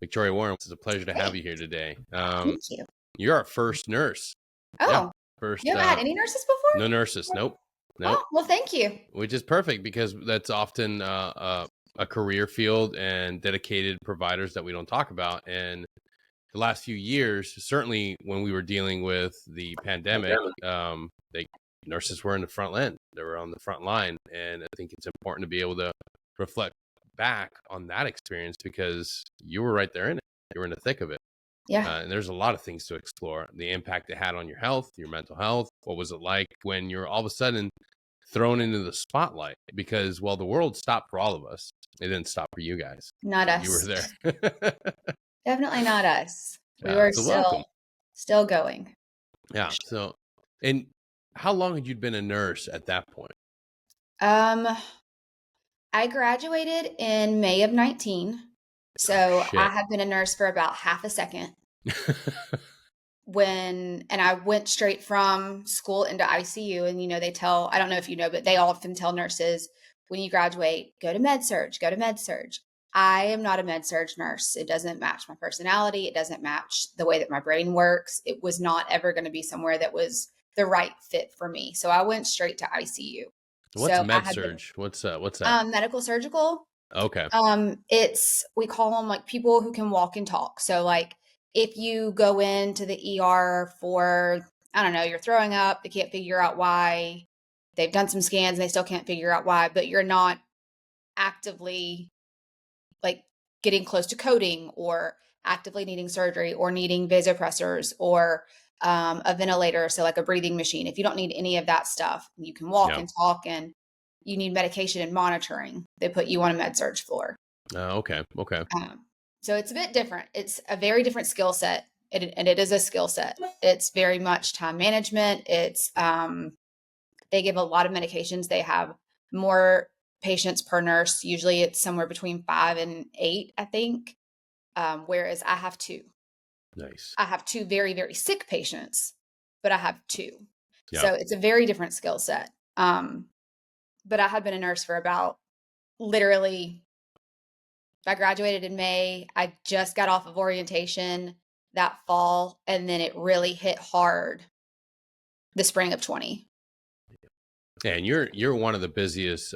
Victoria Warren, it's a pleasure to have you here today. Thank you. You're our first nurse. Yeah, Oh, first. you haven't had any nurses before? No nurses. Nope. Oh, well, thank you. Which is perfect because that's often a career field and dedicated providers that we don't talk about. And the last few years, certainly when we were dealing with the pandemic, nurses were in the front line. They were on the front line. And I think it's important to be able to reflect back on that experience because you were right there in it. You were in the thick of it. Yeah. And there's a lot of things to explore. The impact it had on your health, your mental health. What was it like when you're all of a sudden thrown into the spotlight? Because, well, the world stopped for all of us. It didn't stop for you guys. Not us. You were there. Definitely not us. We were still going. Yeah. So, and how long had you been a nurse at that point? I graduated in May of 19. So I had been a nurse for about half a second. And I went straight from school into ICU. And, I don't know if you know, but they often tell nurses when you graduate, go to med surg, go to med surg. I am not a med surg nurse. It doesn't match my personality. It doesn't match the way that my brain works. It was not ever going to be somewhere that was the right fit for me. So I went straight to ICU. What's med surg? What's that? Medical surgical. Okay. We call them like people who can walk and talk. So like if you go into the ER for, I don't know, you're throwing up, they can't figure out why. They've done some scans and they still can't figure out why, but you're not actively like getting close to coding or actively needing surgery or needing vasopressors or a ventilator. So like a breathing machine. If you don't need any of that stuff, you can walk and talk and you need medication and monitoring. They put you on a med surg floor. Okay. So it's a bit different. It's a very different skill set. And it is a skill set. It's very much time management. It's, they give a lot of medications. They have more patients per nurse. Usually it's somewhere between 5 and 8, I think. Whereas I have 2. Nice. I have 2 very, very sick patients, but I have 2. Yeah. So it's a very different skill set. But I had been a nurse for about literally, I graduated in May. I just got off of orientation that fall. And then it really hit hard the spring of 20. Yeah, and you're one of the busiest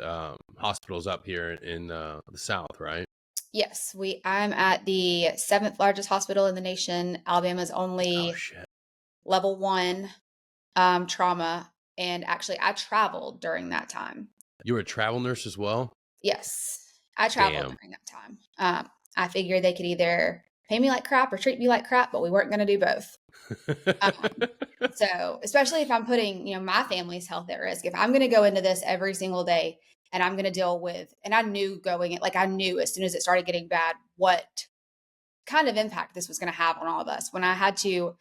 hospitals up here in the South, right? Yes, I'm at the 7th largest hospital in the nation. Alabama's only level 1 trauma. And actually, I traveled during that time. You were a travel nurse as well? Yes, I traveled during that time. I figured they could either pay me like crap or treat me like crap, but we weren't going to do both. So especially if I'm putting, my family's health at risk, if I'm going to go into this every single day and I'm going to deal with, and I knew I knew as soon as it started getting bad, what kind of impact this was going to have on all of us. When I had to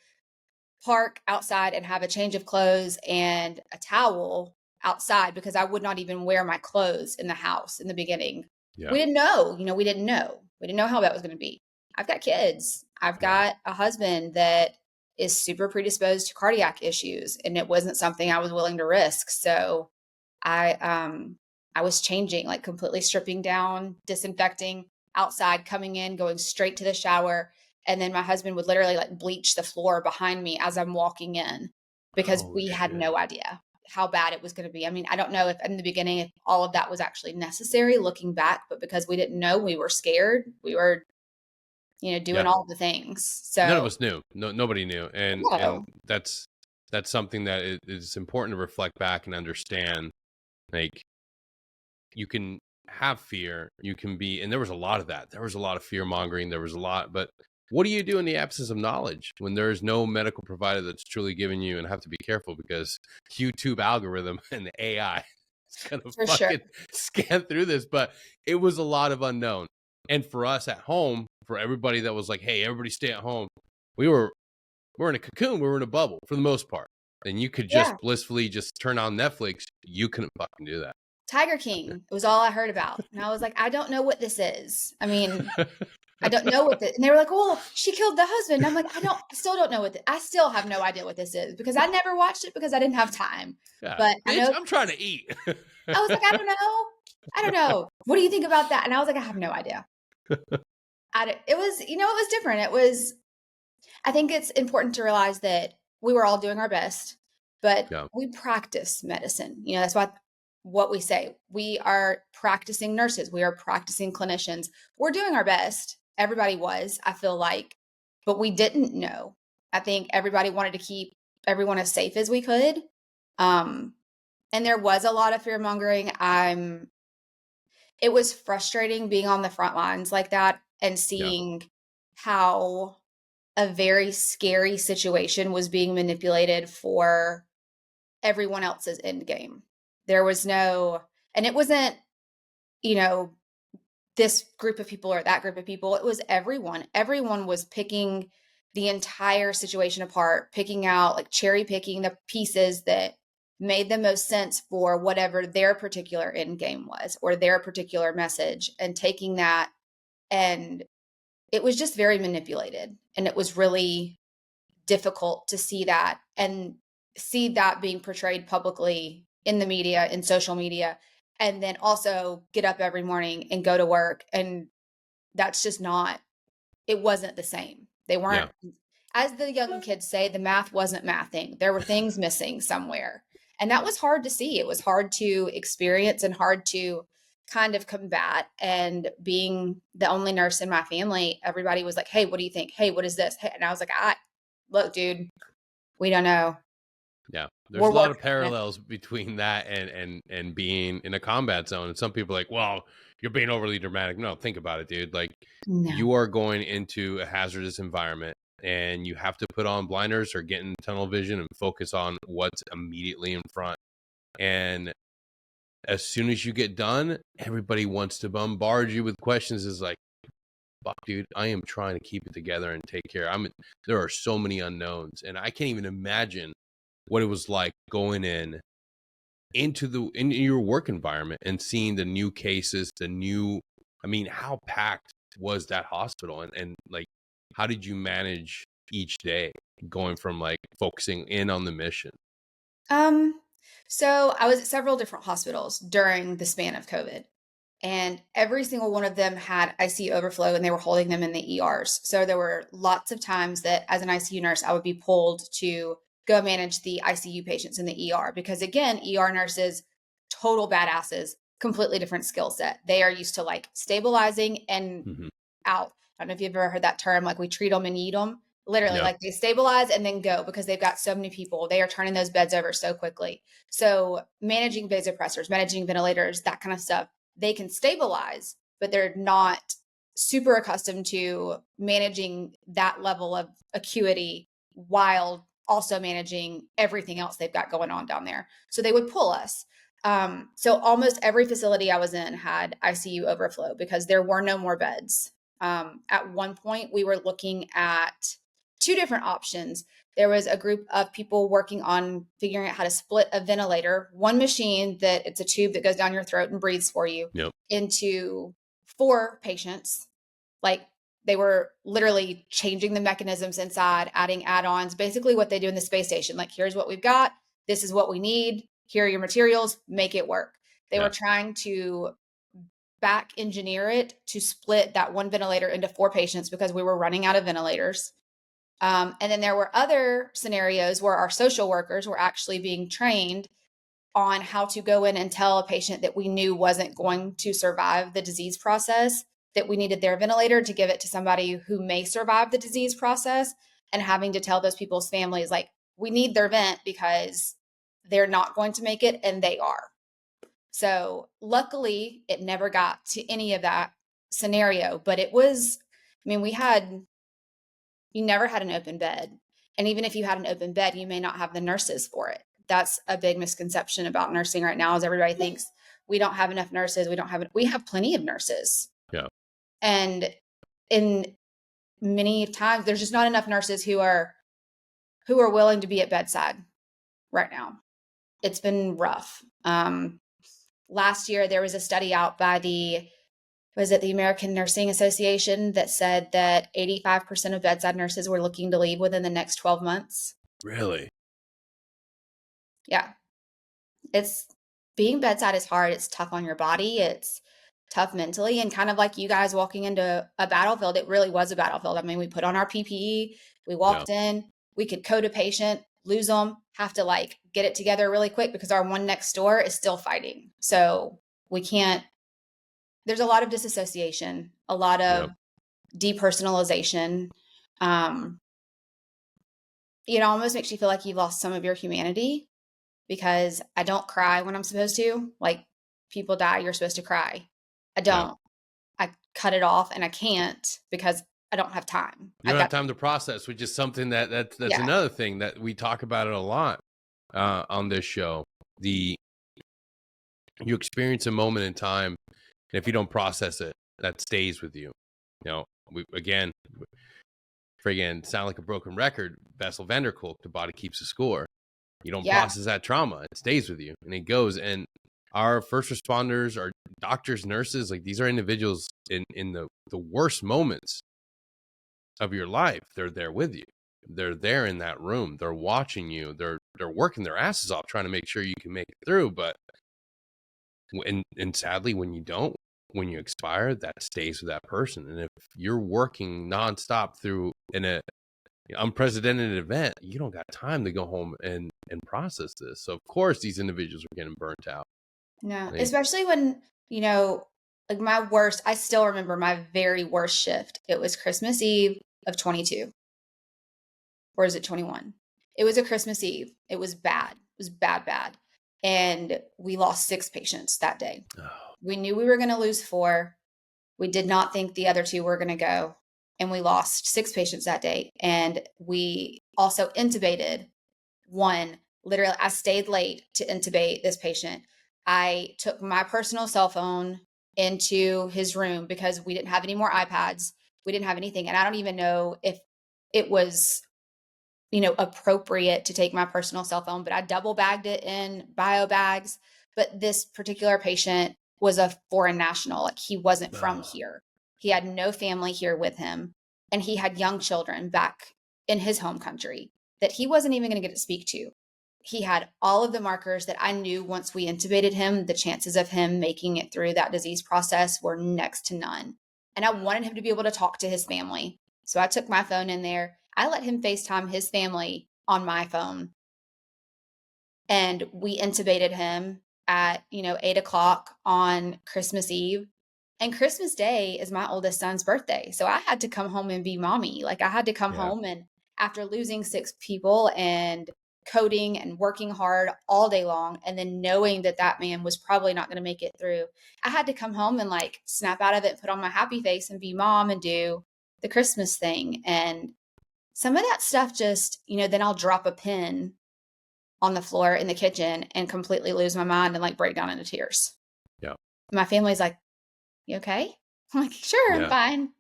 park outside and have a change of clothes and a towel outside because I would not even wear my clothes in the house in the beginning. Yeah. We didn't know, we didn't know how that was going to be. I've got kids. I've got a husband that is super predisposed to cardiac issues, and it wasn't something I was willing to risk. So I was changing, like completely stripping down, disinfecting outside, coming in, going straight to the shower. And then my husband would literally like bleach the floor behind me as I'm walking in because we had no idea how bad it was going to be. I mean, I don't know if in the beginning, if all of that was actually necessary looking back, but because we didn't know, we were scared. We were, doing all the things. So none of us knew. Nobody knew. And that's something that is important to reflect back and understand. Like you can have fear, you can be, and there was a lot of that. There was a lot of fear mongering. There was a lot, but what do you do in the absence of knowledge when there is no medical provider that's truly giving you, and have to be careful because YouTube algorithm and the AI is going to scan through this, but it was a lot of unknown. And for us at home, for everybody that was like, hey, everybody stay at home, we're in a cocoon, we were in a bubble for the most part. And you could just blissfully just turn on Netflix. You couldn't fucking do that. Tiger King, it was all I heard about. And I was like, I don't know what this is. I mean, I don't know what this, and they were like, well, she killed the husband. And I'm like, I still don't know I still have no idea what this is because I never watched it because I didn't have time. Yeah. But I'm trying to eat. I was like, I don't know. What do you think about that? And I was like, I have no idea. it was, it was different. I think it's important to realize that we were all doing our best, but Yeah. we practice medicine. That's what we say. We are practicing nurses. We are practicing clinicians. We're doing our best. Everybody was, I feel like, but we didn't know. I think everybody wanted to keep everyone as safe as we could. And there was a lot of fear mongering. It was frustrating being on the front lines like that and Yeah. seeing how a very scary situation was being manipulated for everyone else's end game. There was no, and it wasn't, this group of people or that group of people. It was everyone. Everyone was picking the entire situation apart, picking out, like cherry picking the pieces that made the most sense for whatever their particular end game was or their particular message, and taking that. And it was just very manipulated. And it was really difficult to see that and see that being portrayed publicly in the media, in social media, and then also get up every morning and go to work. And that's just not, it wasn't the same. They Yeah. weren't, as the young kids say, the math wasn't mathing. There were things missing somewhere. And that was hard to see. It was hard to experience and hard to kind of combat. And being the only nurse in my family, everybody was like, hey, what do you think? Hey, what is this? Hey, and I was like, look, dude, we don't know. Yeah. There's We're a lot of working on it. parallels between that and being in a combat zone. And some people are like, well, you're being overly dramatic. No, think about it, dude. Like, No. you are going into a hazardous environment and you have to put on blinders or get in tunnel vision and focus on what's immediately in front. And as soon as you get done, everybody wants to bombard you with questions. Is like, fuck, dude, I am trying to keep it together and take care. There are so many unknowns, and I can't even imagine what it was like going into your work environment and seeing the new cases, how packed was that hospital, and like, how did you manage each day going from like focusing in on the mission? Um, so I was at several different hospitals during the span of COVID, and every single one of them had ICU overflow and they were holding them in the ERs. So there were lots of times that as an ICU nurse, I would be pulled to go manage the ICU patients in the ER because, again, ER nurses, total badasses, completely different skill set. They are used to like stabilizing and Mm-hmm. out. I don't know if you've ever heard that term, like we treat them and eat them. Literally, Yep. like they stabilize and then go because they've got so many people. They are turning those beds over so quickly. So managing vasopressors, managing ventilators, that kind of stuff, they can stabilize, but they're not super accustomed to managing that level of acuity while also managing everything else they've got going on down there. So they would pull us. So almost every facility I was in had ICU overflow because there were no more beds. At one point, we were looking at two different options. There was a group of people working on figuring out how to split a ventilator, one machine that it's a tube that goes down your throat and breathes for you, Yep. into 4 patients. Like they were literally changing the mechanisms inside, adding add-ons, basically what they do in the space station. Like, here's what we've got. This is what we need. Here are your materials. Make it work. They were Yeah. trying to back engineer it to split that one ventilator into 4 patients because we were running out of ventilators. And then there were other scenarios where our social workers were actually being trained on how to go in and tell a patient that we knew wasn't going to survive the disease process, that we needed their ventilator to give it to somebody who may survive the disease process, and having to tell those people's families, like, we need their vent because they're not going to make it and they are. So luckily, it never got to any of that scenario, but it was, you never had an open bed. And even if you had an open bed, you may not have the nurses for it. That's a big misconception about nursing right now is everybody thinks we don't have enough nurses. We have plenty of nurses. Yeah. And in many times there's just not enough nurses who are willing to be at bedside right now. It's been rough. Last year there was a study out by the American Nursing Association that said that 85% of bedside nurses were looking to leave within the next 12 months. Really? Yeah. Being bedside is hard. It's tough on your body. It's tough mentally, and kind of like you guys walking into a battlefield. It really was a battlefield. I mean, we put on our PPE, we walked in, we could code a patient, lose them, have to like get it together really quick because our one next door is still fighting. So we can't, there's a lot of disassociation, a lot of depersonalization. It almost makes you feel like you've lost some of your humanity, because I don't cry when I'm supposed to. Like, people die, you're supposed to cry. I don't. I cut it off, and I can't because I don't have time. You don't have time to process, which is something that's another thing that we talk about it a lot on this show. You experience a moment in time, and if you don't process it, that stays with you. Again, sound like a broken record. Bessel van der Kolk, the body keeps a score. You don't process that trauma, it stays with you, and it goes. And our first responders, our doctors, nurses, like, these are individuals in the worst moments of your life. They're there with you. They're there in that room. They're watching you. They're working their asses off trying to make sure you can make it through. But and sadly, when you expire, that stays with that person. And if you're working nonstop through an unprecedented event, you don't got time to go home and process this. So of course these individuals are getting burnt out. No, especially when, like, I still remember my very worst shift. It was Christmas Eve of 22. Or is it 21? It was a Christmas Eve. It was bad. It was bad. And we lost 6 patients that day. Oh. We knew we were going to lose 4. We did not think the other 2 were going to go. And we lost 6 patients that day. And we also intubated 1. Literally, I stayed late to intubate this patient. I took my personal cell phone into his room because we didn't have any more iPads. We didn't have anything. And I don't even know if it was, appropriate to take my personal cell phone, but I double bagged it in bio bags. But this particular patient was a foreign national. Like, he wasn't from here. He had no family here with him. And he had young children back in his home country that he wasn't even going to get to speak to. He had all of the markers that I knew once we intubated him, the chances of him making it through that disease process were next to none. And I wanted him to be able to talk to his family. So I took my phone in there. I let him FaceTime his family on my phone. And we intubated him at, 8:00 on Christmas Eve. And Christmas Day is my oldest son's birthday. So I had to come home and be mommy. Like, I had to come home, and after losing 6 people and coding and working hard all day long, and then knowing that man was probably not going to make it through, I had to come home and like snap out of it, put on my happy face and be mom and do the Christmas thing. And some of that stuff just, then I'll drop a pin on the floor in the kitchen and completely lose my mind and like break down into tears. Yeah. My family's like, "You okay?" I'm like, "Sure, I'm fine."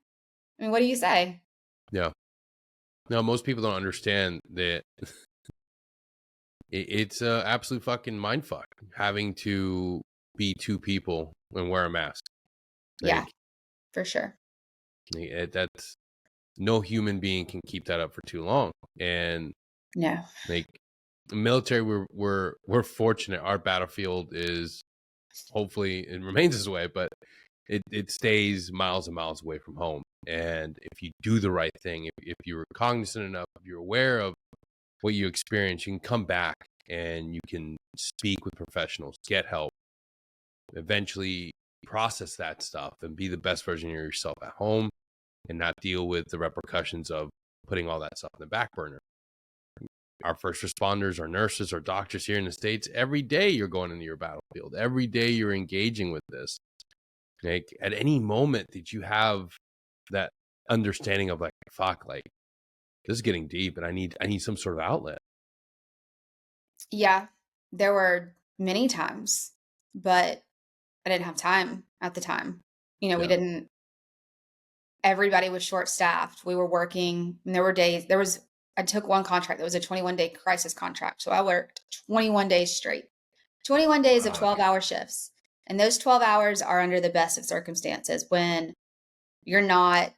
I mean, what do you say? Yeah. No, most people don't understand that it's a absolute fucking mindfuck having to be 2 people and wear a mask. Yeah, for sure. That's, no human being can keep that up for too long. And no, like, the military, we're fortunate. Our battlefield is, hopefully it remains this way, but it stays miles and miles away from home. And if you do the right thing, if you're cognizant enough, if you're aware of what you experience, you can come back and you can speak with professionals, get help, eventually process that stuff and be the best version of yourself at home, and not deal with the repercussions of putting all that stuff in the back burner. Our first responders, our nurses, our doctors here in the States, every day you're going into your battlefield. Every day you're engaging with this. Like, at any moment did you have that understanding of like, fuck, like, this is getting deep and I need some sort of outlet? Yeah, there were many times, but I didn't have time at the time. We didn't, everybody was short staffed. We were working, and there were days, I took one contract that was a 21-day crisis contract. So I worked 21 days straight, 21 days of 12-hour shifts. And those 12 hours are under the best of circumstances when you're not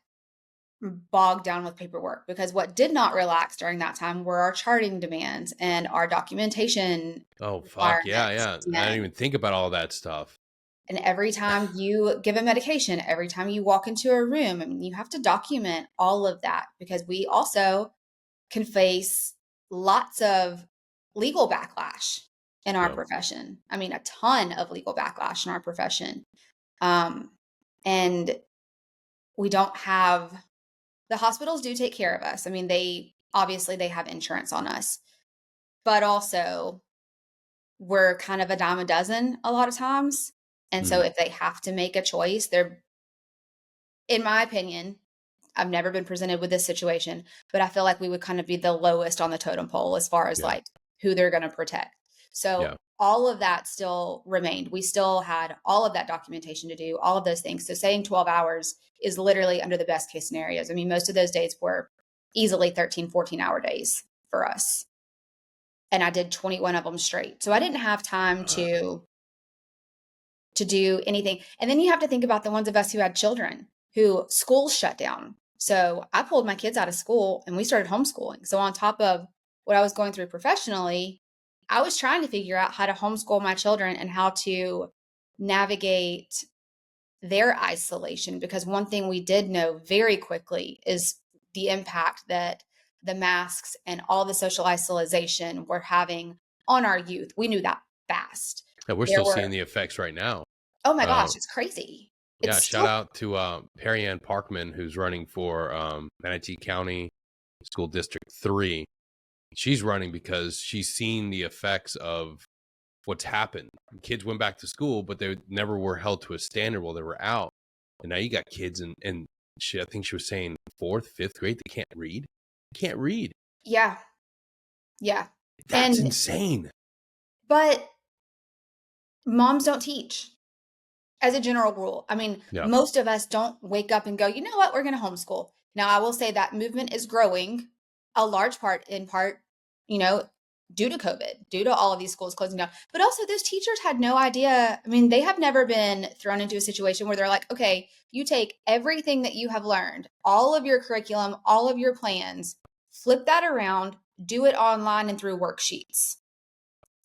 bogged down with paperwork. Because what did not relax during that time were our charting demands and our documentation. Oh, fuck. Yeah. I didn't even think about all that stuff. And every time you give a medication, every time you walk into a room, I mean, you have to document all of that, because we also can face lots of legal backlash in our profession. I mean, a ton of legal backlash in our profession. And we don't have, the hospitals do take care of us. I mean, they have insurance on us, but also we're kind of a dime a dozen a lot of times. And so if they have to make a choice, they're, in my opinion, I've never been presented with this situation, but I feel like we would kind of be the lowest on the totem pole as far as like who they're going to protect. So all of that still remained. We still had all of that documentation to do, all of those things. So saying 12 hours is literally under the best case scenarios. I mean, most of those days were easily 13, 14-hour days for us. And I did 21 of them straight. So I didn't have time to do anything. And then you have to think about the ones of us who had children, who schools shut down. So I pulled my kids out of school and we started homeschooling. So on top of what I was going through professionally, I was trying to figure out how to homeschool my children and how to navigate their isolation. Because one thing we did know very quickly is the impact that the masks and all the social isolation were having on our youth. We knew that fast. Yeah, we're still seeing the effects right now. Oh my gosh, it's crazy. Shout out to Perry Ann Parkman, who's running for Manatee County School District 3. She's running because she's seen the effects of what's happened. Kids went back to school, but they never were held to a standard while they were out. And now you got kids and I think she was saying 4th, 5th grade, they can't read. Can't read. Yeah. Yeah. That's insane. But moms don't teach as a general rule. I mean, most of us don't wake up and go, you know what, we're going to homeschool. Now, I will say that movement is growing a large part, you know, due to COVID, due to all of these schools closing down. But also those teachers had no idea. I mean, they have never been thrown into a situation where they're like, okay, you take everything that you have learned, all of your curriculum, all of your plans, flip that around, do it online and through worksheets.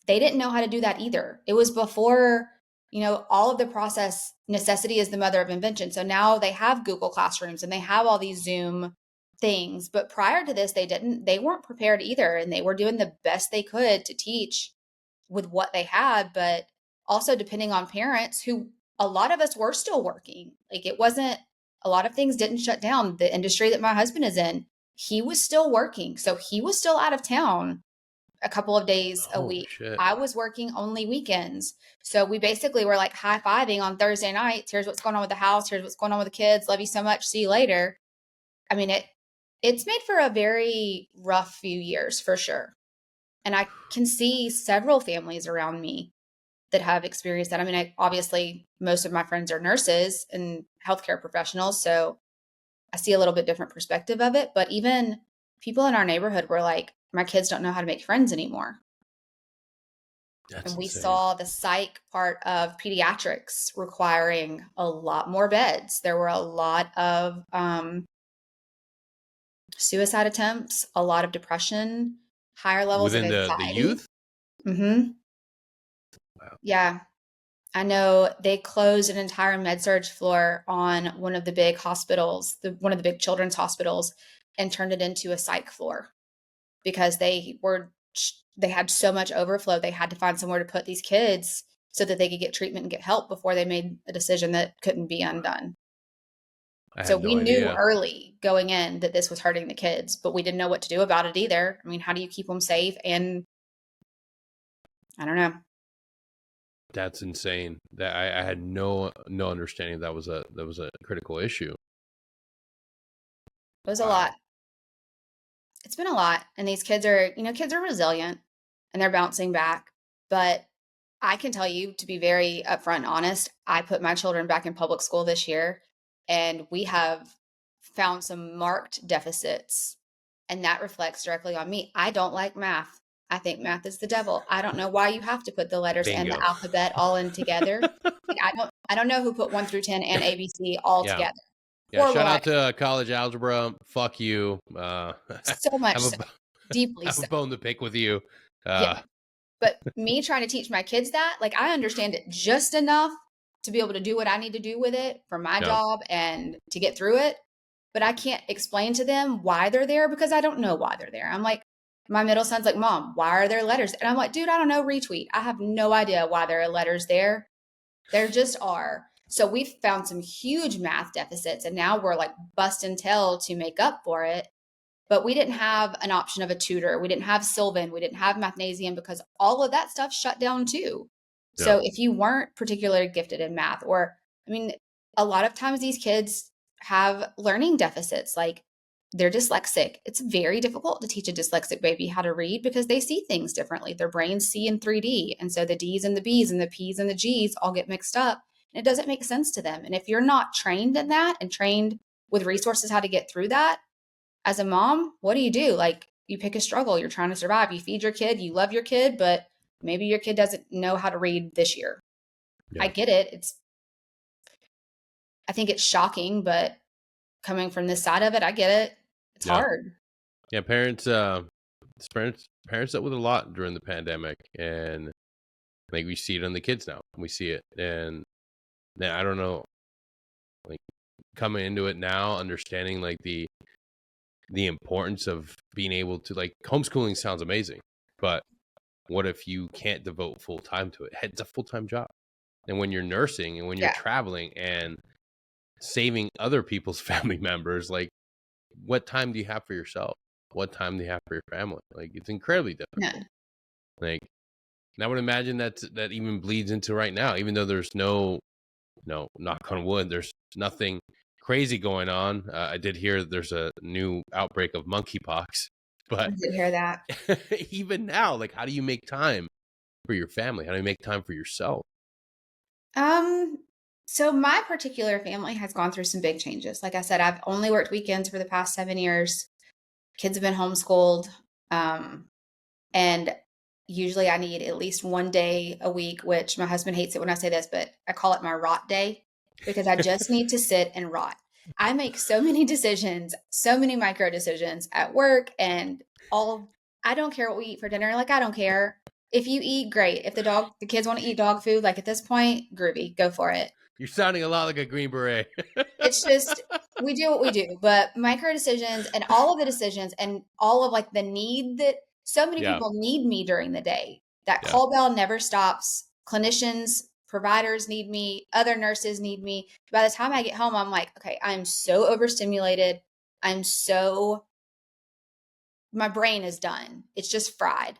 They didn't know how to do that either. It was before, you know, all of the process. Necessity is the mother of invention. So now they have Google Classrooms and they have all these Zoom things. But prior to this, they weren't prepared either. And they were doing the best they could to teach with what they had, but also depending on parents who, a lot of us were still working. Like it wasn't, a lot of things didn't shut down. The industry that my husband is in, he was still working. So he was still out of town a couple of days a week. Shit. I was working only weekends. So we basically were like high-fiving on Thursday nights. Here's what's going on with the house. Here's what's going on with the kids. Love you so much. See you later. I mean, it's made for a very rough few years for sure. And I can see several families around me that have experienced that. I mean, obviously most of my friends are nurses and healthcare professionals. So I see a little bit different perspective of it, but even people in our neighborhood were like, my kids don't know how to make friends anymore. And we saw the psych part of pediatrics requiring a lot more beds. There were a lot of suicide attempts, a lot of depression, higher levels of anxiety. The youth? Mm-hmm. Wow. Yeah. I know they closed an entire med-surg floor on one of the big hospitals, one of the big children's hospitals, and turned it into a psych floor because they had so much overflow. They had to find somewhere to put these kids so that they could get treatment and get help before they made a decision that couldn't be undone. So we knew early going in that this was hurting the kids, but we didn't know what to do about it either. I mean, how do you keep them safe? And I don't know. That's insane. That I had no understanding that was a critical issue. It was a lot. It's been a lot. And these kids are resilient and they're bouncing back. But I can tell you, to be very upfront and honest, I put my children back in public school this year and we have found some marked deficits. And that reflects directly on me. I don't like math. I think math is the devil. I don't know why you have to put the letters and the alphabet all in together. I don't know who put 1 through 10 and ABC all together. Yeah, shout out to college algebra. Fuck you. So much, deeply. I have a bone to pick with you. Yeah. But me trying to teach my kids that, like, I understand it just enough to be able to do what I need to do with it for my Yeah. job and to get through it. But I can't explain to them why they're there because I don't know why they're there. I'm like, my middle son's like, Mom, why are there letters? And I'm like, dude, I don't know, retweet. I have no idea why there are letters there. There just are. So we've found some huge math deficits, and now we're like busting tail to make up for it. But we didn't have an option of a tutor. We didn't have Sylvan. We didn't have Mathnasium because all of that stuff shut down too. Yeah. So if you weren't particularly gifted in math, or, I mean, a lot of times these kids have learning deficits, like they're dyslexic. It's very difficult to teach a dyslexic baby how to read because they see things differently. Their brains see in 3D. And so the D's and the B's and the P's and the G's all get mixed up, and it doesn't make sense to them. And if you're not trained in that and trained with resources how to get through that, as a mom, what do? Like, you pick a struggle. You're trying to survive. You feed your kid. You love your kid, but maybe your kid doesn't know how to read this year. Yeah. I get it. I think it's shocking, but coming from this side of it, I get it. It's hard. Yeah, parents dealt with a lot during the pandemic, and like we see it on the kids now. We see it, and now I don't know, like coming into it now, understanding like the importance of being able to, like, homeschooling sounds amazing, but what if you can't devote full time to it? It's a full time job, and when you're nursing and when you're traveling and saving other people's family members, like, what time do you have for yourself? What time do you have for your family? Like, it's incredibly difficult. Yeah. Like, and I would imagine that even bleeds into right now, even though there's no, knock on wood, there's nothing crazy going on. I did hear that there's a new outbreak of monkeypox, I but did hear that. even now, like, how do you make time for your family? How do you make time for yourself? So my particular family has gone through some big changes. Like I said, I've only worked weekends for the past 7 years. Kids have been homeschooled. And usually I need at least 1 day a week, which my husband hates it when I say this, but I call it my rot day because I just need to sit and rot. I make so many decisions, so many micro decisions at work, and I don't care what we eat for dinner. Like, I don't care. If you eat, great. If the kids want to eat dog food, like at this point, groovy, go for it. You're sounding a lot like a Green Beret. It's just, we do what we do, but micro decisions and all of the decisions and all of like the need that so many people need me during the day. That call bell never stops. Clinicians, providers need me. Other nurses need me. By the time I get home, I'm like, okay, I'm so overstimulated. My brain is done. It's just fried.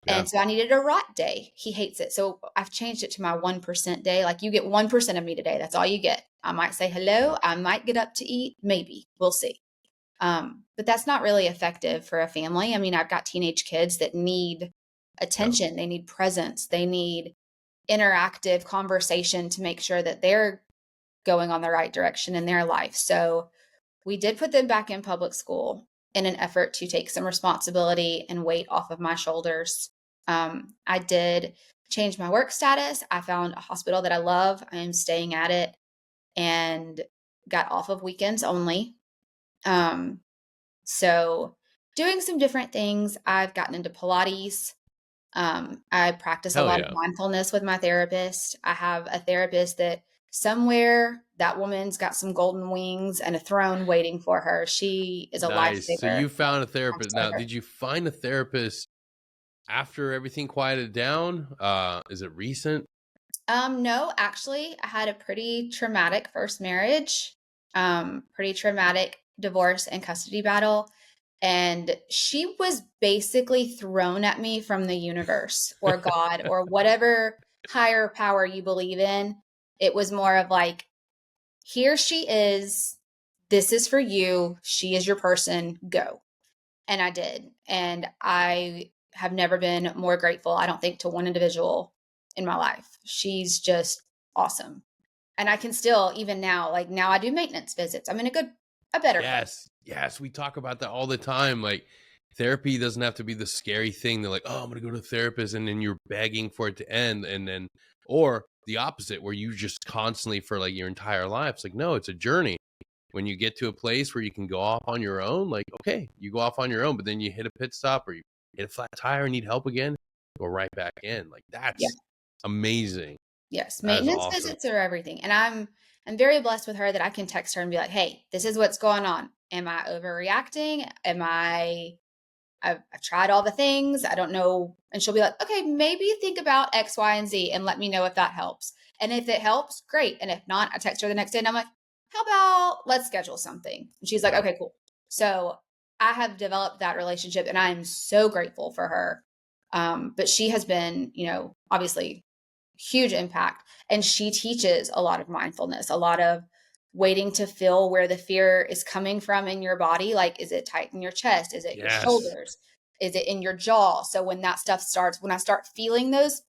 And so I needed a rot day. He hates it. So I've changed it to my 1% day. Like, you get 1% of me today. That's all you get. I might say hello. I might get up to eat. Maybe. We'll see. But that's not really effective for a family. I mean, I've got teenage kids that need attention. They need presence. They need interactive conversation to make sure that they're going on the right direction in their life. So we did put them back in public school in an effort to take some responsibility and weight off of my shoulders. I did change my work status. I found a hospital that I love. I am staying at it and got off of weekends only. So doing some different things. I've gotten into Pilates. I practice a lot of mindfulness with my therapist. I have a therapist that somewhere that woman's got some golden wings and a throne waiting for her. She is a lifesaver. So you found a therapist. Now, did you find a therapist after everything quieted down? Is it recent? No, actually, I had a pretty traumatic first marriage, pretty traumatic divorce and custody battle. And she was basically thrown at me from the universe or God or whatever higher power you believe in. It was more of like, here she is. This is for you. She is your person. Go. And I did. And I have never been more grateful, I don't think, to one individual in my life. She's just awesome. And I can still, even now, like now I do maintenance visits. I'm in a better place. Yes, we talk about that all the time. Like, therapy doesn't have to be the scary thing. They're like, oh, I'm going to go to a therapist, and then you're begging for it to end. And then, or the opposite, where you just constantly for like your entire life. It's like, no, it's a journey. When you get to a place where you can go off on your own, like, okay, you go off on your own, but then you hit a pit stop or you hit a flat tire and need help again, go right back in. Like, that's amazing. Yes, That is maintenance awesome. visits are everything, and I'm very blessed with her that I can text her and be like, "Hey, this is what's going on. Am I overreacting? I've tried all the things. I don't know." And she'll be like, "Okay, maybe think about X, Y, and Z and let me know if that helps." And if it helps, great. And if not, I text her the next day and I'm like, "How about let's schedule something?" And she's like, Yeah. "Okay, cool." So I have developed that relationship and I'm so grateful for her. But she has been, obviously huge impact. And she teaches a lot of mindfulness, a lot of waiting to feel where the fear is coming from in your body. Like, is it tight in your chest? Is it your Yes. shoulders? Is it in your jaw? So when that stuff starts, when I start feeling those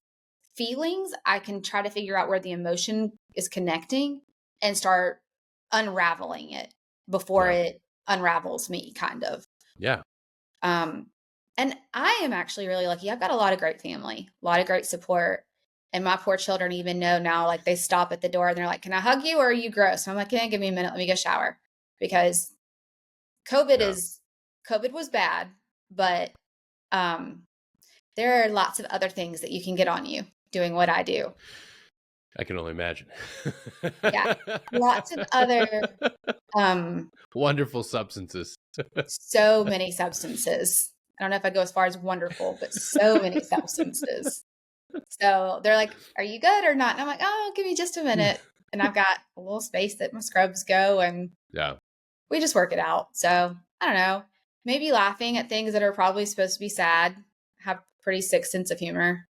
feelings, I can try to figure out where the emotion is connecting and start unraveling it before Yeah. it unravels me, kind of. Yeah. Um, and I am actually really lucky. I've got a lot of great family, a lot of great support. And my poor children even know now, like they stop at the door and they're like, "Can I hug you or are you gross?" And I'm like, "Can give me a minute? Let me go shower." Because COVID Yeah. is COVID was bad, but um, there are lots of other things that you can get on you doing what I do. I can only imagine. Yeah. Lots of other um Wonderful substances. so many substances. I don't know if I go as far as wonderful, but so many substances. So they're like, "Are you good or not?" And I'm like, "Oh, give me just a minute." And I've got a little space that my scrubs go and Yeah. we just work it out. So I don't know. Maybe laughing at things that are probably supposed to be sad. Have pretty sick sense of humor.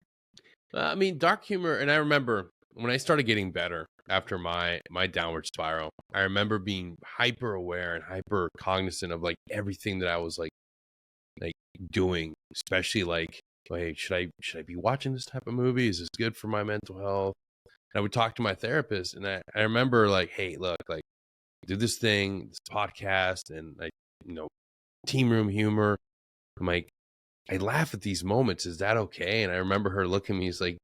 I mean, dark humor, and I remember when I started getting better after my downward spiral, I remember being hyper aware and hyper cognizant of like everything that I was like doing, especially like, oh, hey, should I be watching this type of movie? Is this good for my mental health? And I would talk to my therapist, and I remember like, hey, look, like do this thing, this podcast, and like, you know, team room humor. I'm like, I laugh at these moments. Is that okay? And I remember her looking at me. He's like,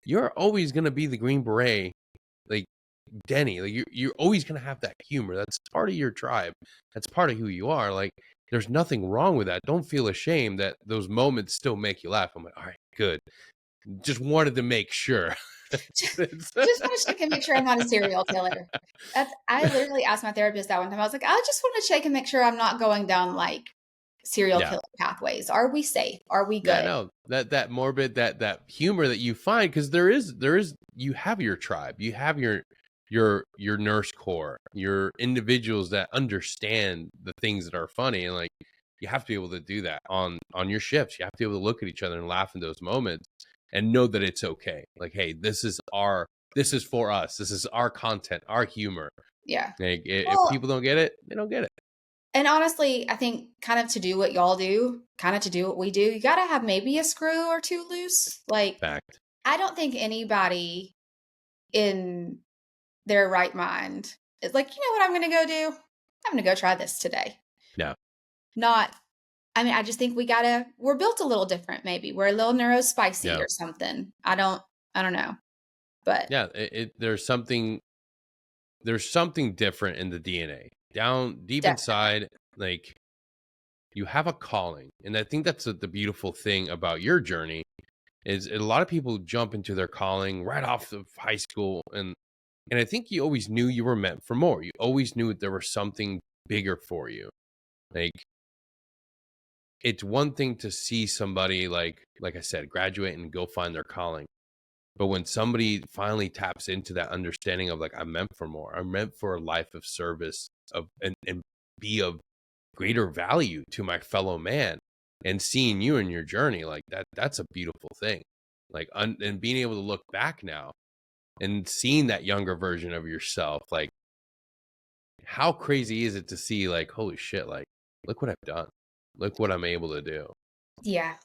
you're always gonna be the Green Beret, like Denny. Like you're always gonna have that humor. That's part of your tribe. That's part of who you are. Like there's nothing wrong with that. Don't feel ashamed that those moments still make you laugh. I'm like, all right, good. Just wanted to make sure. Just want to check and make sure I'm not a serial killer. I literally asked my therapist that one time. I was like, "I just want to check and make sure I'm not going down like serial Yeah. killer pathways. Are we safe? Are we Yeah, good?" no, that morbid, that humor that you find, because there is you have your tribe, you have your nurse corps, your individuals that understand the things that are funny, and like you have to be able to do that on your shifts. You have to be able to look at each other and laugh in those moments, and know that it's okay. Like, hey, this is for us. This is our content, our humor. Yeah. Like, if Well, people don't get it, they don't get it. and honestly, I think kind of to do what y'all do, kind of to do what we do, you got to have maybe a screw or two loose. Like, Fact. I don't think anybody in their right mind is like, "You know what I'm going to go do? I'm going to go try this today." Yeah. Not, I mean, I just think we're built a little different, maybe. We're a little neurospicy Yeah. or something. I don't know. But Yeah. There's something different in the DNA down deep definitely. inside. Like you have a calling, and I think that's the beautiful thing about your journey is a lot of people jump into their calling right off of high school, and I think you always knew you were meant for more. You always knew that there was something bigger for you. Like it's one thing to see somebody like I said, graduate and go find their calling. But when somebody finally taps into that understanding of like I'm meant for more, I'm meant for a life of service of and be of greater value to my fellow man, and seeing you in your journey like that's a beautiful thing. Like and being able to look back now and seeing that younger version of yourself, like how crazy is it to see like holy shit, like look what I've done. Look what I'm able to do. Yeah.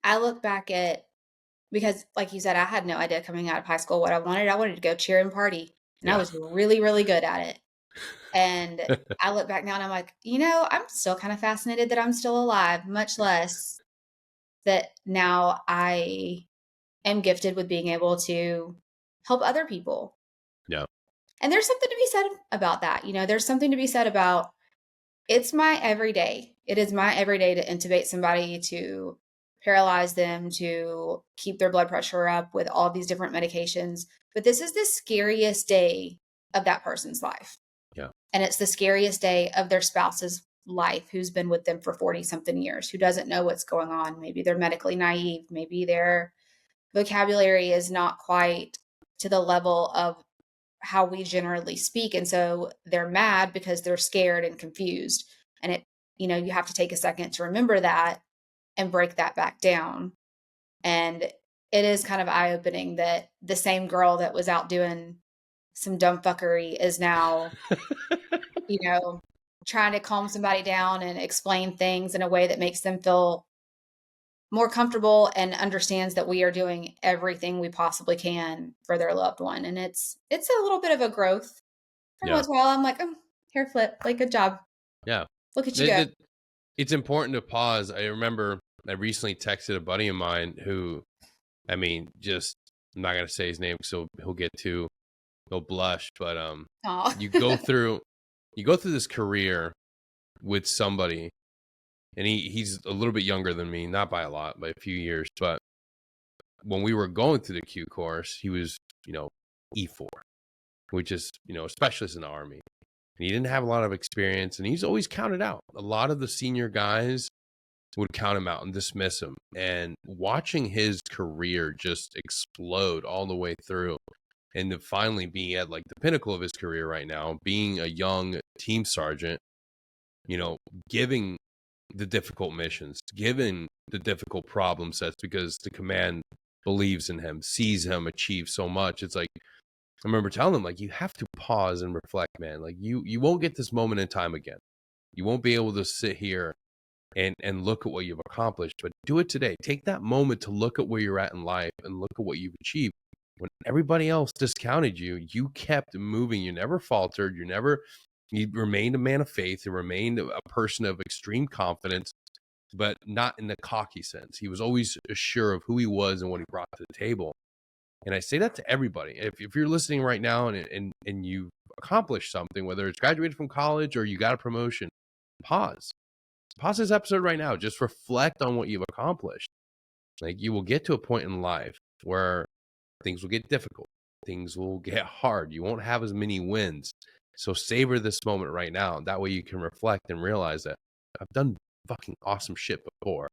I look back at, because like you said, I had no idea coming out of high school what I wanted. I wanted to go cheer and party, and I Yeah. was really, really good at it. And I look back now and I'm like, I'm still kind of fascinated that I'm still alive, much less that now I am gifted with being able to help other people. Yeah. And there's something to be said about that. There's something to be said about it's my everyday. It is my everyday to intubate somebody, to paralyze them, to keep their blood pressure up with all these different medications. But this is the scariest day of that person's life. Yeah. And it's the scariest day of their spouse's life who's been with them for 40 something years, who doesn't know what's going on. Maybe they're medically naive. Maybe their vocabulary is not quite to the level of how we generally speak. And so they're mad because they're scared and confused. And you have to take a second to remember that and break that back down. And it is kind of eye-opening that the same girl that was out doing some dumb fuckery is now, trying to calm somebody down and explain things in a way that makes them feel more comfortable and understands that we are doing everything we possibly can for their loved one. And it's a little bit of a growth. Every once in a while, I'm like, oh, hair flip, like, good job. Yeah. Look at you go. It's important to pause. I remember I recently texted a buddy of mine who, I'm not going to say his name because he'll blush, but you go through this career with somebody, and he's a little bit younger than me, not by a lot, by a few years. But when we were going through the Q course, he was, E4, which is, a specialist in the Army. And he didn't have a lot of experience, and he's always counted out. A lot of the senior guys would count him out and dismiss him. And watching his career just explode all the way through, and to finally be at like the pinnacle of his career right now, being a young team sergeant, giving the difficult missions, giving the difficult problem sets because the command believes in him, sees him achieve so much. It's like, I remember telling him, like, you have to pause and reflect, man. Like, you won't get this moment in time again. You won't be able to sit here and look at what you've accomplished, but do it today. Take that moment to look at where you're at in life and look at what you've achieved. When everybody else discounted you, you kept moving. You never faltered. You remained a man of faith. You remained a person of extreme confidence, but not in the cocky sense. He was always sure of who he was and what he brought to the table. And I say that to everybody. If you're listening right now and you've accomplished something, whether it's graduated from college or you got a promotion, pause this episode right now. Just reflect on what you've accomplished. Like, you will get to a point in life where things will get difficult. Things will get hard. You won't have as many wins. So savor this moment right now. That way you can reflect and realize that I've done fucking awesome shit before.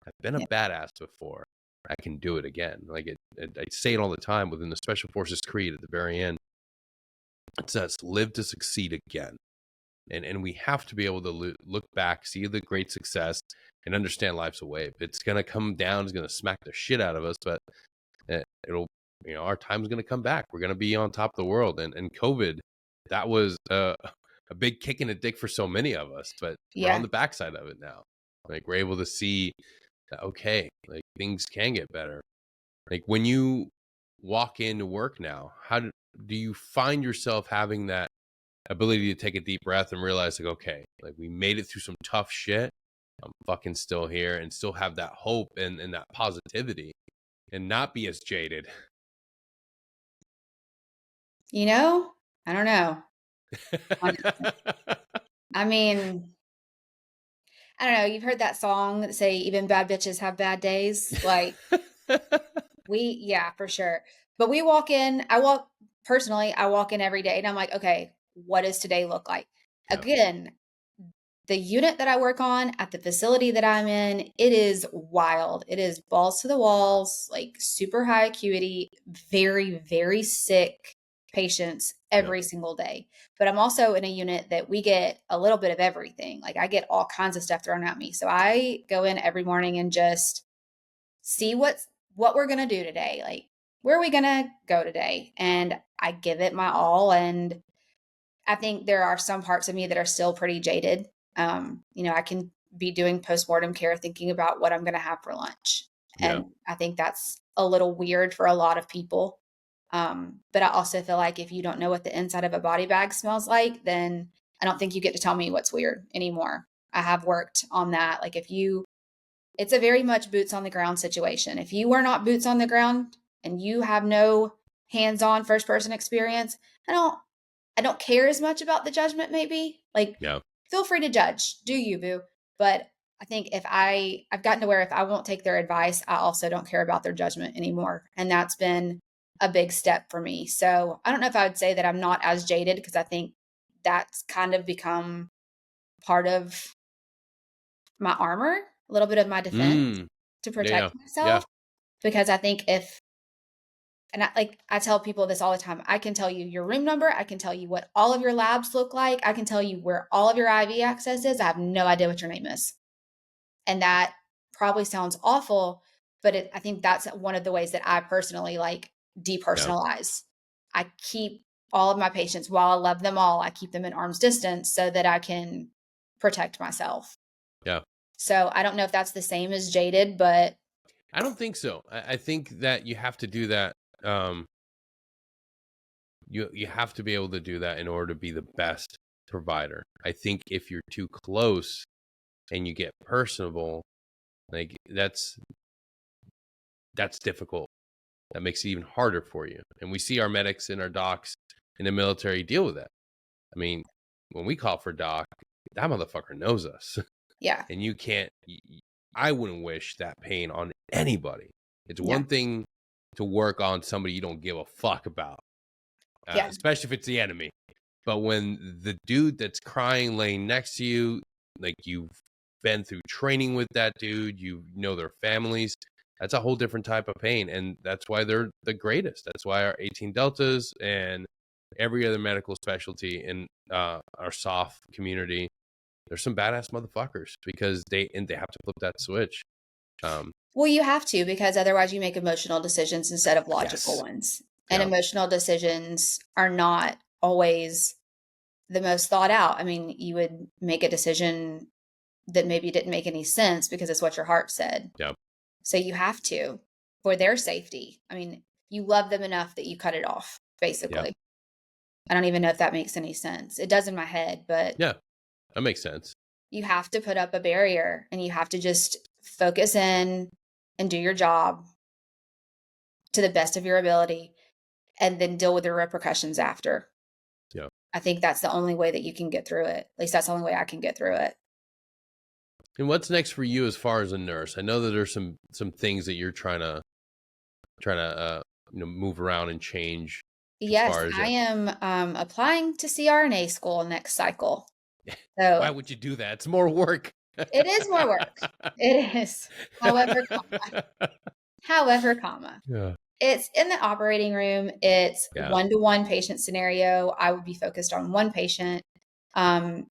I've been a badass before. I can do it again. Like, I say it all the time within the Special Forces Creed at the very end. It says, live to succeed again. And we have to be able to look back, see the great success, and understand life's a wave. It's going to come down. It's going to smack the shit out of us, but it'll, our time's going to come back. We're going to be on top of the world. And COVID, that was a big kick in the dick for so many of us, but we're on the backside of it now. Like, we're able to see that, okay, like, things can get better. Like, when you walk into work now, how do you find yourself having that ability to take a deep breath and realize, like, okay, like, we made it through some tough shit. I'm fucking still here, and still have that hope and that positivity and not be as jaded? I don't know. I mean, I don't know. You've heard that song that say even bad bitches have bad days. Like, for sure. But I walk in every day and I'm like, okay, what does today look like? Again, the unit that I work on at the facility that I'm in, it is wild. It is balls to the walls, like super high acuity, very, very sick patients every single day. But I'm also in a unit that we get a little bit of everything. Like, I get all kinds of stuff thrown at me. So I go in every morning and just see what we're going to do today. Like, where are we going to go today? And I give it my all. And I think there are some parts of me that are still pretty jaded. I can be doing postmortem care thinking about what I'm going to have for lunch. And I think that's a little weird for a lot of people. But I also feel like if you don't know what the inside of a body bag smells like, then I don't think you get to tell me what's weird anymore. I have worked on that. Like, it's a very much boots on the ground situation. If you are not boots on the ground and you have no hands-on first person experience, I don't care as much about the judgment, maybe. Like, feel free to judge. Do you, boo? But I think I've gotten to where if I won't take their advice, I also don't care about their judgment anymore. And that's been a big step for me. So I don't know if I would say that I'm not as jaded, because I think that's kind of become part of my armor, a little bit of my defense Mm. to Yeah, yeah, protect yeah, myself. Because I think and I tell people this all the time, I can tell you your room number, I can tell you what all of your labs look like, I can tell you where all of your IV access is. I have no idea what your name is. And that probably sounds awful, but I think that's one of the ways that I personally like yeah, depersonalize. I keep all of my patients, while I love them all, I keep them in arm's distance so that I can protect myself. yeah. So I don't know if that's the same as jaded, but I don't think so. I think that you have to do that. Um, you have to be able to do that in order to be the best provider. I think if you're too close and you get personable, like that's difficult. That makes it even harder for you. And we see our medics and our docs in the military deal with that. I mean, when we call for doc, that motherfucker knows us. yeah, And you can't, I wouldn't wish that pain on anybody. It's yeah, one thing to work on somebody you don't give a fuck about, yeah, especially if it's the enemy. But when the dude that's crying laying next to you, like you've been through training with that dude, you know their families, that's a whole different type of pain. And that's why they're the greatest. That's why our 18 Deltas and every other medical specialty in our soft community, there's some badass motherfuckers because they have to flip that switch. Well, you have to, because otherwise you make emotional decisions instead of logical Yes. ones. And Yeah. emotional decisions are not always the most thought out. I mean, you would make a decision that maybe didn't make any sense because it's what your heart said. Yeah. So you have to, for their safety. I mean, you love them enough that you cut it off, Yeah. basically. I don't even know if that makes any sense. It does in my head, but Yeah. That makes sense. you have to put up a barrier and you have to just focus in and do your job to the best of your ability and then deal with the repercussions after. Yeah. I think that's the only way that you can get through it. At least that's the only way I can get through it. And what's next for you as far as a nurse? I know that there's some things that you're trying to move around and change as Yes, far as I that. am applying to CRNA school next cycle. Why So would you do that? It's more work. it is more work. It is. However, comma, Yeah. it's in the operating room. It's Yeah. one-to-one patient scenario. I would be focused on one patient. Um,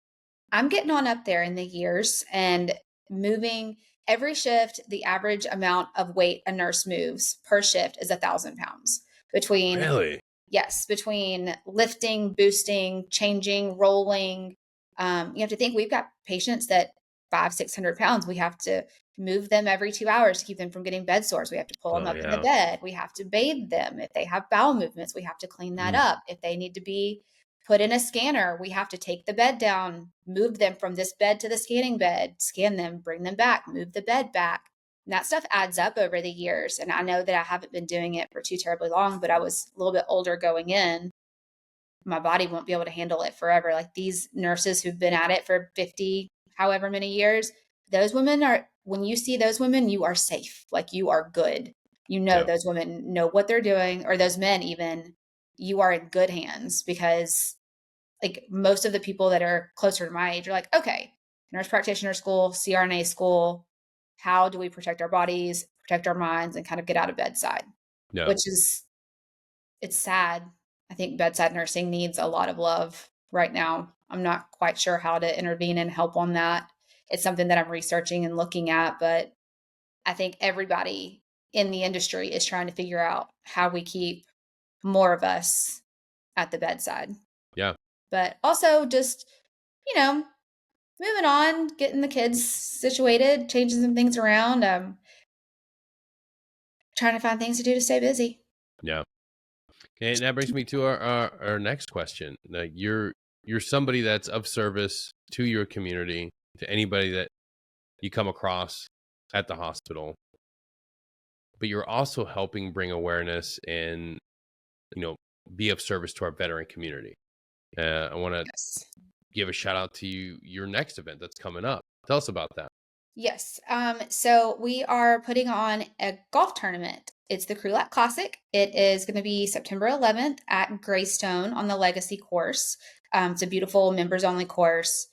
I'm getting on up there in the years and moving every shift. The average amount of weight a nurse moves per shift is 1,000 pounds between, Really? yes, between lifting, boosting, changing, rolling. You have to think we've got patients that 500-600 pounds. We have to move them every 2 hours to keep them from getting bed sores. We have to pull them Oh up in the yeah. bed. We have to bathe them. If they have bowel movements, we have to clean that Mm. up. If they need to be put in a scanner, we have to take the bed down, move them from this bed to the scanning bed, scan them, bring them back, move the bed back. And that stuff adds up over the years. And I know that I haven't been doing it for too terribly long, but I was a little bit older going in. My body won't be able to handle it forever. Like these nurses who've been at it for 50, however many years, those women are, when you see those women, you are safe. Like you are good. You know, Yeah. those women know what they're doing, or those men even, you are in good hands, because like most of the people that are closer to my age are like, okay, nurse practitioner school, CRNA school, how do we protect our bodies, protect our minds, and kind of get out of bedside? Yeah. Which is, it's sad. I think bedside nursing needs a lot of love right now. I'm not quite sure how to intervene and help on that. It's something that I'm researching and looking at, but I think everybody in the industry is trying to figure out how we keep more of us at the bedside. Yeah. But also just, you know, moving on, getting the kids situated, changing some things around, trying to find things to do to stay busy. Yeah. Okay, and that brings me to our next question. Like you're somebody that's of service to your community, to anybody that you come across at the hospital, but you're also helping bring awareness and be of service to our veteran community. I want to Yes. give a shout out to your next event that's coming up. Tell us about that. Yes. So we are putting on a golf tournament. It's the Crulat Classic. It is going to be September 11th at Greystone on the Legacy course. It's a beautiful members only course.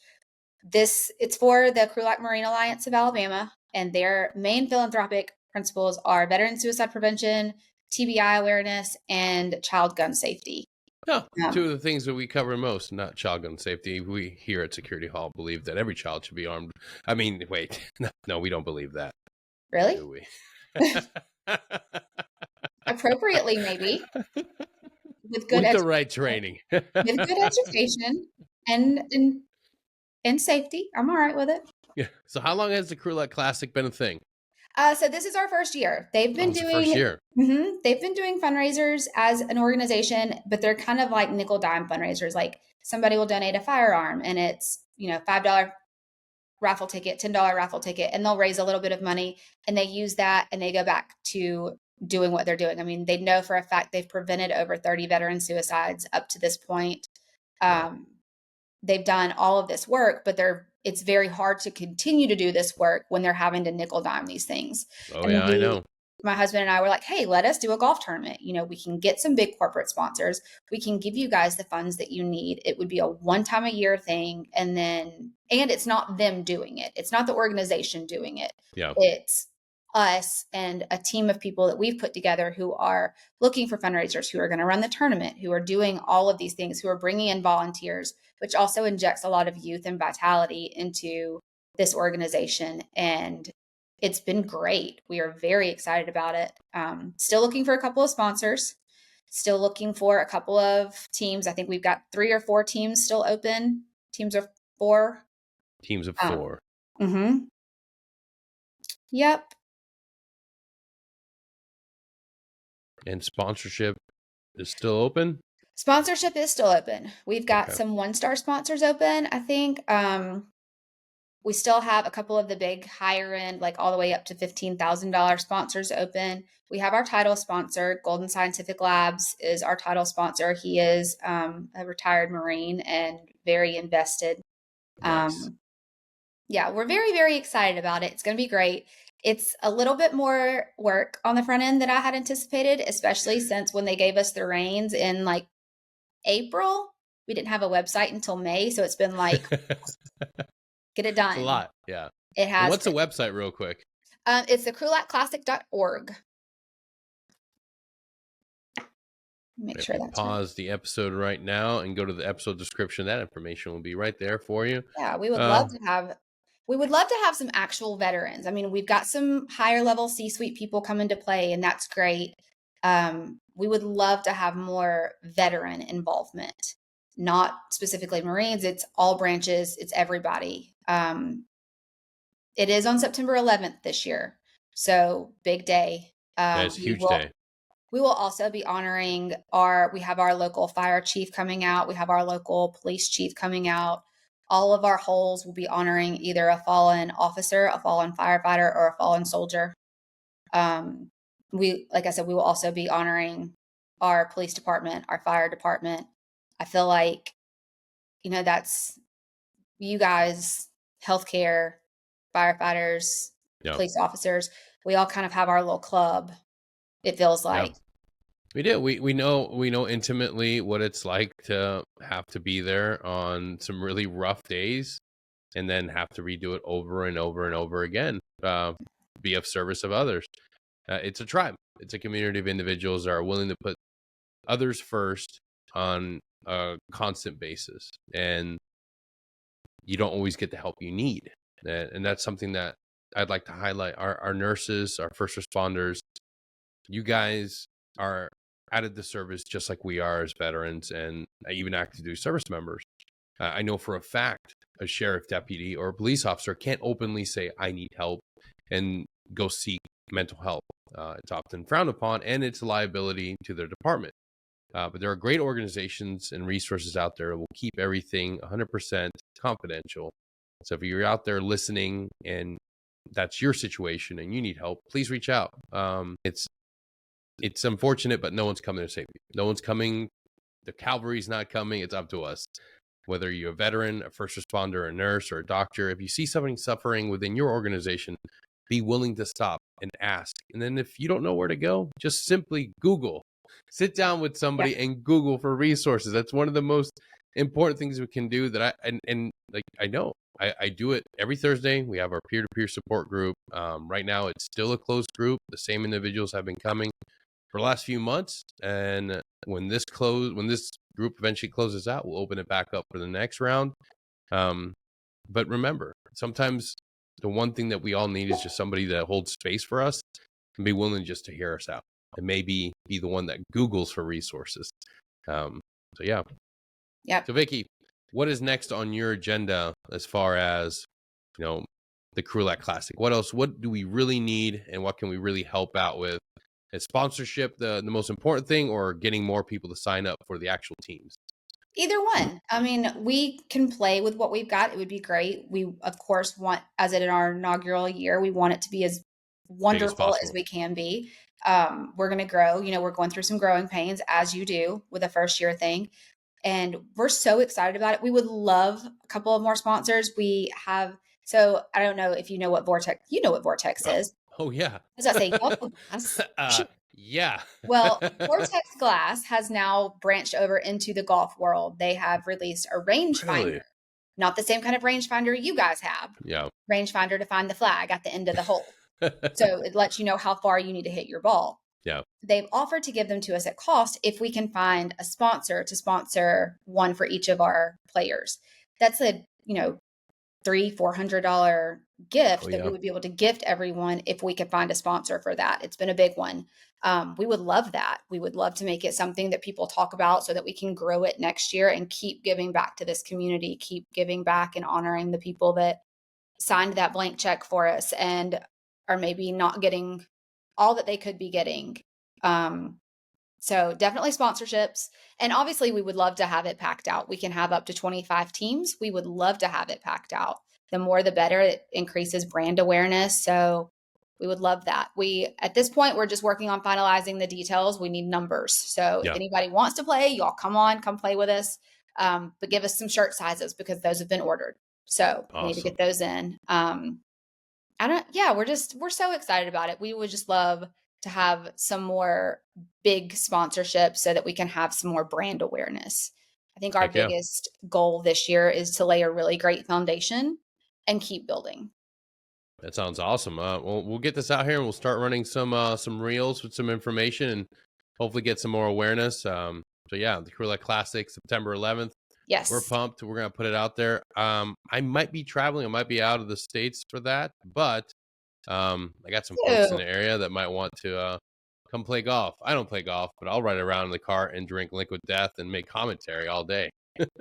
It's for the Crulat Marine Alliance of Alabama, and their main philanthropic principles are veteran suicide prevention, TBI awareness, and child gun safety. No, two of the things that we cover most, not child gun safety. We here at Security Halt believe that every child should be armed. I mean, wait, no, we don't believe that. Really? Do we? Appropriately, maybe. With the right training. with good education and safety. I'm all right with it. Yeah. So how long has the Crulet Classic been a thing? So this is our first year. They've been doing first year. They've been doing fundraisers as an organization, but they're kind of like nickel dime fundraisers. Like somebody will donate a firearm and it's, $5 raffle ticket, $10 raffle ticket, and they'll raise a little bit of money and they use that and they go back to doing what they're doing. I mean, they know for a fact they've prevented over 30 veteran suicides up to this point. They've done all of this work, but it's very hard to continue to do this work when they're having to nickel dime these things. Oh, yeah, I know. My husband and I were like, hey, let us do a golf tournament. We can get some big corporate sponsors. We can give you guys the funds that you need. It would be a one-time a year thing. And it's not them doing it. It's not the organization doing it. Yeah. It's us and a team of people that we've put together who are looking for fundraisers, who are going to run the tournament, who are doing all of these things, who are bringing in volunteers, which also injects a lot of youth and vitality into this organization. And it's been great. We are very excited about it. Still looking for a couple of sponsors, still looking for a couple of teams. I think we've got 3 or 4 teams still open. Teams of 4. Teams of 4. Mm-hmm. Yep. And sponsorship is still open? Sponsorship is still open. We've got some 1-star sponsors open, I think. We still have a couple of the big higher end, like all the way up to $15,000 sponsors open. We have our title sponsor, Golden Scientific Labs is our title sponsor. He is a retired Marine and very invested. Nice. Yeah, we're very, very excited about it. It's going to be great. It's a little bit more work on the front end than I had anticipated, especially since when they gave us the reins in like April, we didn't have a website until May. So it's been like, get it done. It's a lot. Yeah. It has. What's the website real quick? It's the crulatclassic.org. Make sure that's pause right. the episode right now and go to the episode description. That information will be right there for you. Yeah, we would love to have some actual veterans. I mean, we've got some higher level C-suite people come into play, and that's great. We would love to have more veteran involvement, not specifically Marines. It's all branches. It's everybody. It is on September 11th this year. So big day. It's a huge day. We will also be honoring we have our local fire chief coming out. We have our local police chief coming out. All of our holes will be honoring either a fallen officer, a fallen firefighter, or a fallen soldier. Like I said, we will also be honoring our police department, our fire department. I feel like, that's you guys, healthcare, firefighters, police officers. We all kind of have our little club. It feels like. Yeah. We do. We know intimately what it's like to have to be there on some really rough days and then have to redo it over and over and over again, be of service of others. It's a tribe. It's a community of individuals that are willing to put others first on a constant basis. And you don't always get the help you need. And that's something that I'd like to highlight. Our nurses, our first responders, you guys are added the service just like we are as veterans and even active duty service members. I know for a fact a sheriff deputy or a police officer can't openly say, I need help, and go seek mental help. It's often frowned upon, and it's a liability to their department. But there are great organizations and resources out there that will keep everything 100% confidential. So if you're out there listening and that's your situation and you need help, please reach out. It's unfortunate, but no one's coming to save you. No one's coming. The cavalry's not coming. It's up to us. whether you're a veteran, a first responder, a nurse, or a doctor. If you see somebody suffering within your organization, be willing to stop and ask. And then if you don't know where to go, just simply Google. Sit down with Yeah. somebody and Google for resources. That's one of the most important things we can do that I know I do it every Thursday. We have our peer-to-peer support group. Right now it's still a closed group. The same individuals have been coming for the last few months. And when this group eventually closes out, we'll open it back up for the next round. But remember, sometimes the one thing that we all need is just somebody that holds space for us and be willing just to hear us out and maybe be the one that Googles for resources. So yeah. Yep. So Vicky, what is next on your agenda as far as, the Cruelette Classic? What else? What do we really need, and what can we really help out with? Is sponsorship the most important thing, or getting more people to sign up for the actual teams? Either one. I mean, we can play with what we've got. It would be great. We, of course, want, as in our inaugural year, we want it to be as wonderful as we can be. We're going to grow. We're going through some growing pains, as you do with a first year thing. And we're so excited about it. We would love a couple of more sponsors. We have, so I don't know if you know what Vortex, what Vortex is. Oh yeah. As I say, yeah. Well, Vortex Glass has now branched over into the golf world. They have released a rangefinder, Really? Not the same kind of rangefinder you guys have. Yeah. Rangefinder to find the flag at the end of the hole. So it lets you know how far you need to hit your ball. Yeah. They've offered to give them to us at cost if we can find a sponsor to sponsor one for each of our players. That's a, $300-$400 gift that we would be able to gift everyone if we could find a sponsor for that. It's been a big one. We would love that. We would love to make it something that people talk about so that we can grow it next year and keep giving back to this community, keep giving back and honoring the people that signed that blank check for us and are maybe not getting all that they could be getting. So definitely sponsorships. And obviously we would love to have it packed out. We can have up to 25 teams. We would love to have it packed out. The more, the better. It increases brand awareness. So we would love that. At this point, we're just working on finalizing the details. We need numbers. So if anybody wants to play, y'all come play with us. But give us some shirt sizes because those have been ordered. So we need to get those in. We're so excited about it. We would just love to have some more big sponsorships so that we can have some more brand awareness. I think our biggest goal this year is to lay a really great foundation and keep building. That sounds awesome. We'll get this out here and we'll start running some reels with some information and hopefully get some more awareness. The Cruelette Classic, September 11th. Yes. We're pumped. We're going to put it out there. I might be traveling. I might be out of the States for that, but I got some folks in the area that might want to come play golf. I don't play golf, but I'll ride around in the car and drink Liquid Death and make commentary all day.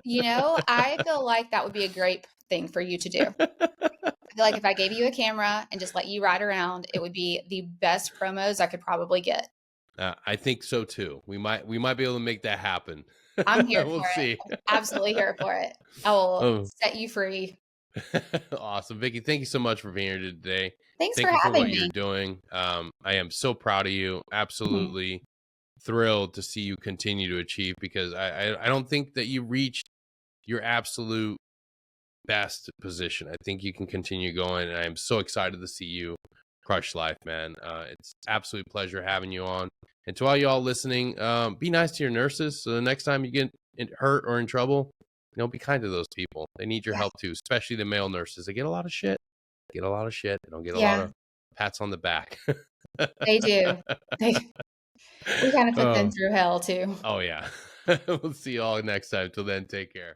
I feel like that would be a great thing for you to do. I feel like if I gave you a camera and just let you ride around, it would be the best promos I could probably get. I think so too. We might be able to make that happen. I'm here we'll for see. it. I'm absolutely here for it. I will set you free. Awesome. Vicky, thank you so much for being here today. Thank you for having what me. You're doing. I am so proud of you. Absolutely thrilled to see you continue to achieve, because I don't think that you reached your absolute best position. I think you can continue going, and I am so excited to see you crush life, man. It's absolute pleasure having you on. And to all y'all listening, be nice to your nurses. So the next time you get hurt or in trouble, be kind to those people. They need your help too, especially the male nurses. They get a lot of shit. They don't get a lot of pats on the back. They do. We kind of put them through hell too. Oh yeah. We'll see you all next time. Till then, take care.